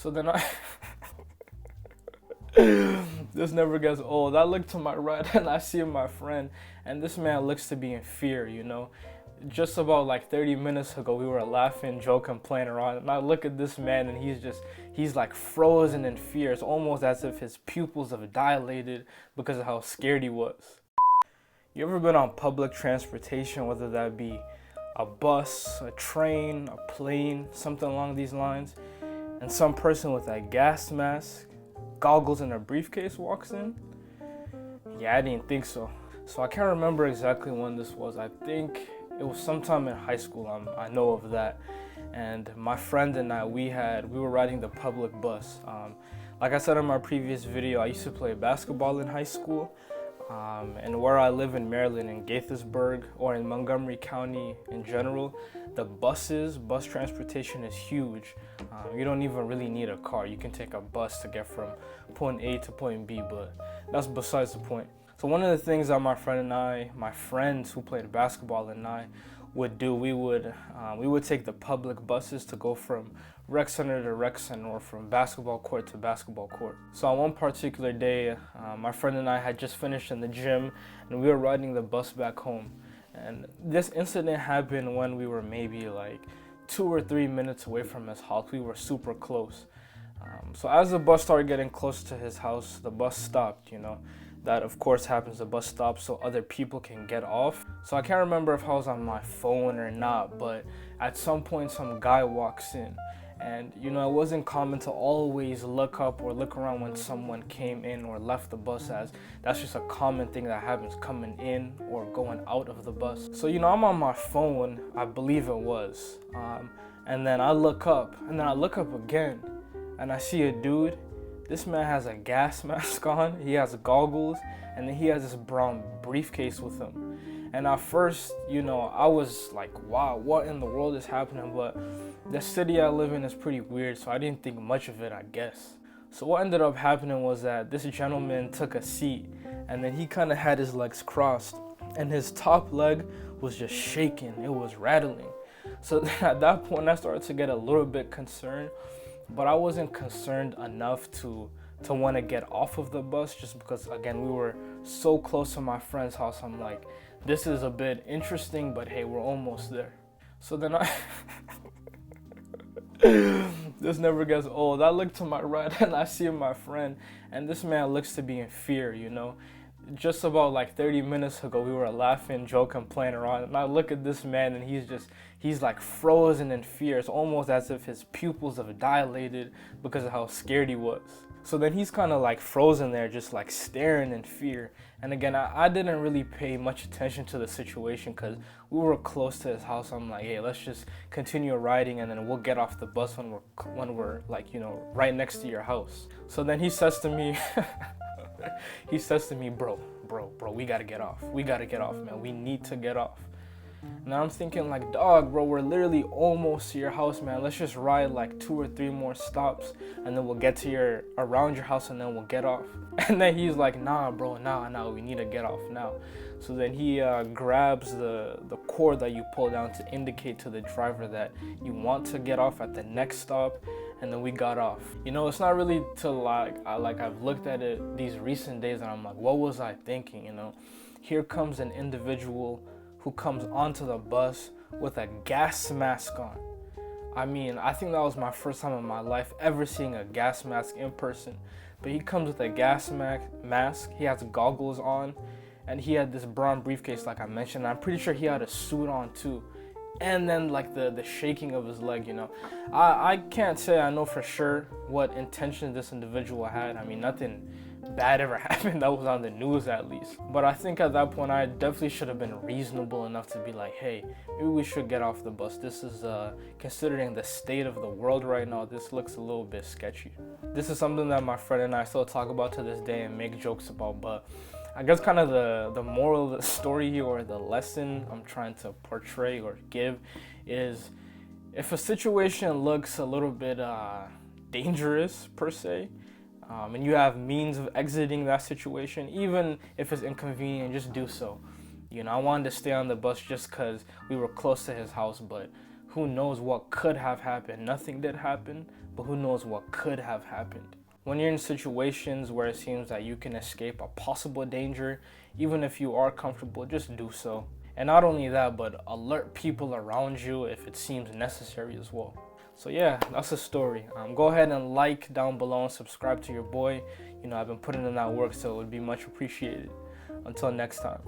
So then this never gets old. I look to my right and I see my friend, and this man looks to be in fear, you know. Just about like 30 minutes ago, we were laughing, joking, playing around, and I look at this man and he's like frozen in fear. It's almost as if his pupils have dilated because of how scared he was. You ever been on public transportation, whether that be a bus, a train, a plane, something along these lines, and some person with a gas mask, goggles, and a briefcase walks in? Yeah, I didn't think so. So I can't remember exactly when this was. I think it was sometime in high school. I know of that. And my friend and I, we were riding the public bus. Like I said in my previous video, I used to play basketball in high school. And where I live in Maryland, in Gaithersburg, or in Montgomery County in general, the bus transportation is huge. You don't even really need a car. You can take a bus to get from point A to point B, but that's besides the point. So one of the things that my friend and I, my friends who played basketball and I would do, we would take the public buses to go from rec center to rec center, or from basketball court to basketball court. So on one particular day, my friend and I had just finished in the gym, and we were riding the bus back home. And this incident happened when we were maybe like 2 or 3 minutes away from his house. We were super close. So as the bus started getting close to his house, the bus stopped, you know. That of course happens, the bus stops so other people can get off. So I can't remember if I was on my phone or not, but at some point some guy walks in. And you know, it wasn't common to always look up or look around when someone came in or left the bus, as that's just a common thing that happens coming in or going out of the bus. So you know, I'm on my phone, I believe it was, and then I look up, and then I look up again, and I see a dude. This man has a gas mask on, he has goggles, and then he has this brown briefcase with him. And at first, you know, I was like, wow, what in the world is happening? But the city I live in is pretty weird, so I didn't think much of it, I guess. So what ended up happening was that this gentleman took a seat, and then he kind of had his legs crossed, and his top leg was just shaking, it was rattling. So at that point, I started to get a little bit concerned. But I wasn't concerned enough to want to get off of the bus, just because, again, we were so close to my friend's house. I'm like, this is a bit interesting, but hey, we're almost there. So then this never gets old. I look to my right and I see my friend, and this man looks to be in fear, you know. Just about like 30 minutes ago, we were laughing, joking, playing around, and I look at this man and he's like frozen in fear. It's almost as if his pupils have dilated because of how scared he was. So then he's kind of like frozen there, just like staring in fear. And again, I didn't really pay much attention to the situation because we were close to his house. I'm like, hey, let's just continue riding, and then we'll get off the bus when we're like, you know, right next to your house. So then he says to me, bro, we gotta get off. We gotta get off, man. We need to get off. Now I'm thinking like, dog, bro, we're literally almost to your house, man. Let's just ride like 2 or 3 more stops, and then we'll get to around your house, and then we'll get off. And then he's like, nah, bro, nah, we need to get off now. So then he grabs the cord that you pull down to indicate to the driver that you want to get off at the next stop. And then we got off. You know, it's not really till I've looked at it these recent days, and I'm like, what was I thinking? You know, here comes an individual who comes onto the bus with a gas mask on. I mean, I think that was my first time in my life ever seeing a gas mask in person. But he comes with a gas mask, he has goggles on, and he had this brown briefcase like I mentioned. I'm pretty sure he had a suit on too. And then like the shaking of his leg, you know. I can't say I know for sure what intention this individual had. I mean, nothing bad ever happened that was on the news, at least. But I think at that point I definitely should have been reasonable enough to be like, hey, maybe we should get off the bus. This is considering the state of the world right now, this looks a little bit sketchy. This is something that my friend and I still talk about to this day and make jokes about. But I guess kind of the moral of the story here, or the lesson I'm trying to portray or give, is if a situation looks a little bit dangerous per se, and you have means of exiting that situation, even if it's inconvenient, just do so. You know, I wanted to stay on the bus just because we were close to his house, but who knows what could have happened. Nothing did happen, but who knows what could have happened. When you're in situations where it seems that you can escape a possible danger, even if you are comfortable, just do so. And not only that, but alert people around you if it seems necessary as well. So yeah, that's the story. Go ahead and like down below and subscribe to your boy. You know, I've been putting in that work, so it would be much appreciated. Until next time.